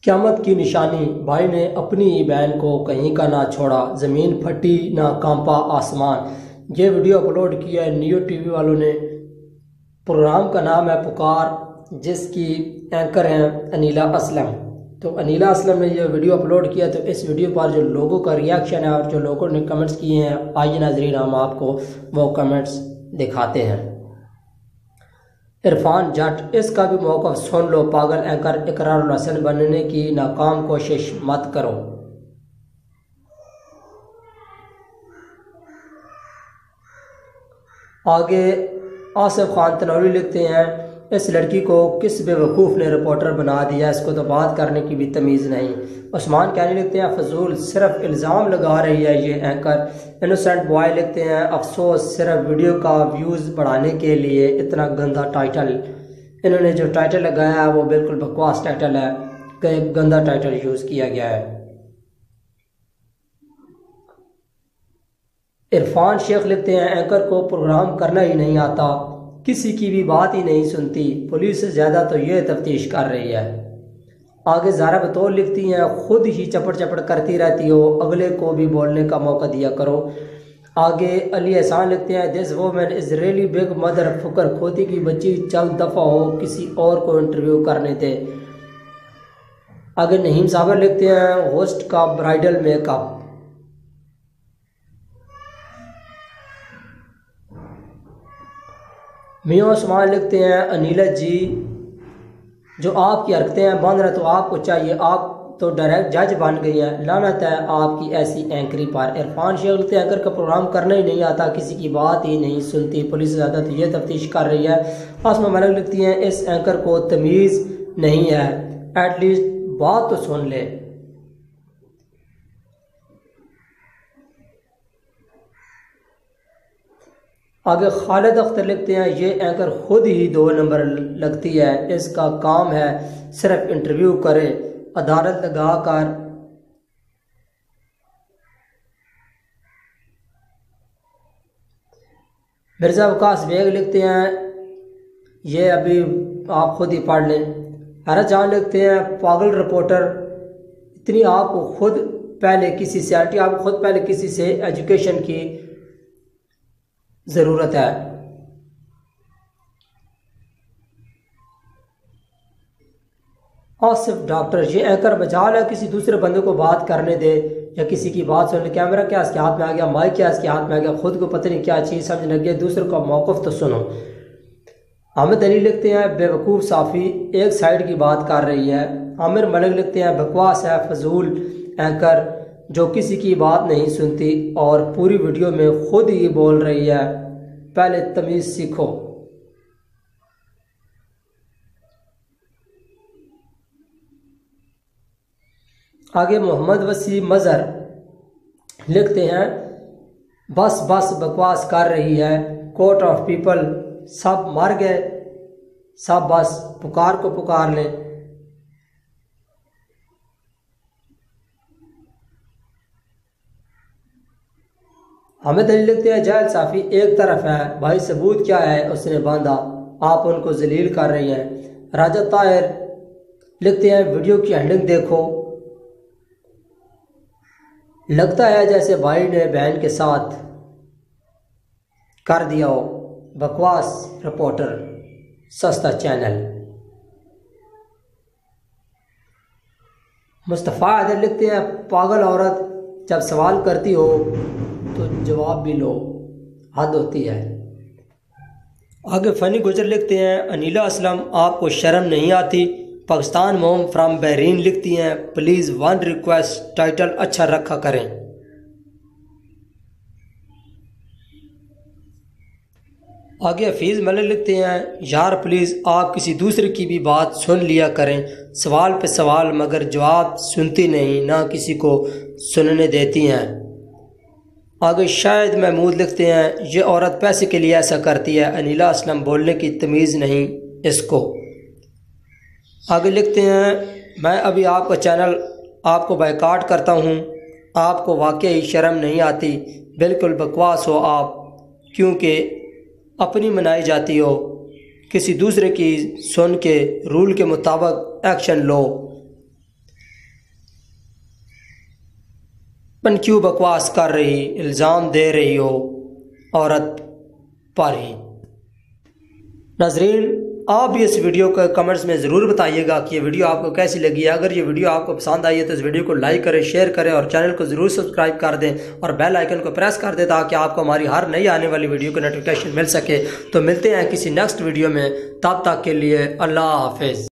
क़यामत की निशानी, भाई ने अपनी बहन को कहीं का ना छोड़ा, ज़मीन फटी ना कांपा आसमान। ये वीडियो अपलोड किया है नियो टीवी वालों ने। प्रोग्राम का नाम है पुकार, जिसकी एंकर हैं अनीला असलम। तो अनीला असलम ने यह वीडियो अपलोड किया, तो इस वीडियो पर जो लोगों का रिएक्शन है और जो लोगों ने कमेंट्स किए हैं, आइए नाज़रीन हम आपको वो कमेंट्स दिखाते हैं। इरफान जट, इसका भी मौक़िफ़ सुन लो, पागल एंकर इकरारुल हसन बनने की नाकाम कोशिश मत करो। आगे आसिफ खान तनौरी लिखते हैं, इस लड़की को किस बेवकूफ़ ने रिपोर्टर बना दिया, इसको तो बात करने की भी तमीज़ नहीं। उस्मान कहने लिखते हैं, फजूल सिर्फ इल्ज़ाम लगा रही है ये एंकर। इनोसेंट बॉय लिखते हैं, अफसोस सिर्फ वीडियो का व्यूज़ बढ़ाने के लिए इतना गंदा टाइटल। इन्होंने जो टाइटल लगाया है वो बिल्कुल बकवास टाइटल है, गंदा टाइटल यूज़ किया गया है। इरफान शेख लिखते हैं, एंकर को प्रोग्राम करना ही नहीं आता, किसी की भी बात ही नहीं सुनती, पुलिस से ज़्यादा तो ये तफ्तीश कर रही है। आगे ज़ारा बतौर लिखती हैं, खुद ही चपड़ चपड़ करती रहती हो, अगले को भी बोलने का मौका दिया करो। आगे अली एहसान लिखते हैं, this woman is really big mother fucker, खोती की बच्ची, चल दफ़ा हो, किसी और को इंटरव्यू करने दे। आगे नहीम साबर लिखते हैं, होस्ट का ब्राइडल मेकअप। मियाँ उस्मान लिखते हैं, अनीला जी जो आपकी हरकतें हैं बंद रहे तो आपको चाहिए, आप तो डायरेक्ट जज बन गई हैं, लानत है आपकी ऐसी एंकरी पर। इरफान शेख लिखते हैं, एंकर का प्रोग्राम करना ही नहीं आता, किसी की बात ही नहीं सुनती, पुलिस से ज़्यादा तो ये तफ्तीश कर रही है। आसमा मलिक लिखती हैं, इस एंकर को तमीज़ नहीं है, एटलीस्ट बात तो सुन ले। आगे खालिद अख्तर लिखते हैं, ये एंकर खुद ही 2 नंबर लगती है, इसका काम है सिर्फ इंटरव्यू करे, अदालत लगा कर। मिर्ज़ा वकास बेग लिखते हैं, ये अभी आप खुद ही पढ़ लें। हरत जान लिखते हैं, पागल रिपोर्टर, इतनी आपको खुद पहले किसी से आपको खुद पहले किसी से एजुकेशन की ज़रूरत है। आसिफ डॉक्टर, ये एंकर बचा ले, किसी दूसरे बंदे को बात करने दे या किसी की बात सुन ले। कैमरा क्या इसके हाथ में आ गया, माइक क्या इसके हाथ में आ गया, खुद को पता नहीं क्या चीज़ समझ लग गई, दूसरे का मौक़िफ़ तो सुनो। हामिद अली लिखते हैं, बेवकूफ़ साफ़ी एक साइड की बात कर रही है। आमिर मलिक लिखते हैं, बकवास है फजूल एंकर जो किसी की बात नहीं सुनती और पूरी वीडियो में खुद ही बोल रही है, पहले तमीज़ सीखो। आगे मोहम्मद वसी मज़र लिखते हैं, बस बस बकवास कर रही है, कोर्ट ऑफ पीपल सब मर गए, सब बस पुकार को पुकार ले। हामिद अली लिखते हैं, जाहिल साफ़ी एक तरफ है, भाई सबूत क्या है उसने बांधा, आप उनको जलील कर रही हैं। राजा ताहिर लिखते हैं, वीडियो की एंडिंग देखो, लगता है जैसे भाई ने बहन के साथ कर दिया हो, बकवास रिपोर्टर, सस्ता चैनल। मुस्तफ़ा आदिल लिखते हैं, पागल औरत जब सवाल करती हो तो जवाब भी लो, हद होती है। आगे फ़नी गुजर लिखते हैं, अनीला असलम आपको शर्म नहीं आती। पाकिस्तान मोम फ्राम बहरीन लिखती हैं, प्लीज़ 1 रिक्वेस्ट, टाइटल अच्छा रखा करें। आगे हफीज़ मलिक लिखते हैं, यार प्लीज़ आप किसी दूसरे की भी बात सुन लिया करें, सवाल पे सवाल मगर जवाब सुनती नहीं, ना किसी को सुनने देती हैं। आगे शायद महमूद लिखते हैं, ये औरत पैसे के लिए ऐसा करती है, अनीला असलम बोलने की तमीज़ नहीं इसको। आगे लिखते हैं, मैं अभी आपका चैनल आपको बायकाट करता हूँ, आपको वाकई शर्म नहीं आती, बिल्कुल बकवास हो आप, क्योंकि अपनी मनाई जाती हो, किसी दूसरे की सुन के रूल के मुताबिक एक्शन लो। पन क्यों बकवास कर रही, इल्ज़ाम दे रही हो औरत पर ही। नाज़रीन, आप भी इस वीडियो को कमेंट्स में ज़रूर बताइएगा कि ये वीडियो आपको कैसी लगी है। अगर ये वीडियो आपको पसंद आई है तो इस वीडियो को लाइक करें, शेयर करें और चैनल को ज़रूर सब्सक्राइब कर दें और बेल आइकन को प्रेस कर दें ताकि आपको हमारी हर नई आने वाली वीडियो की नोटिफिकेशन मिल सके। तो मिलते हैं किसी नेक्स्ट वीडियो में, तब तक के लिए अल्लाह हाफिज़।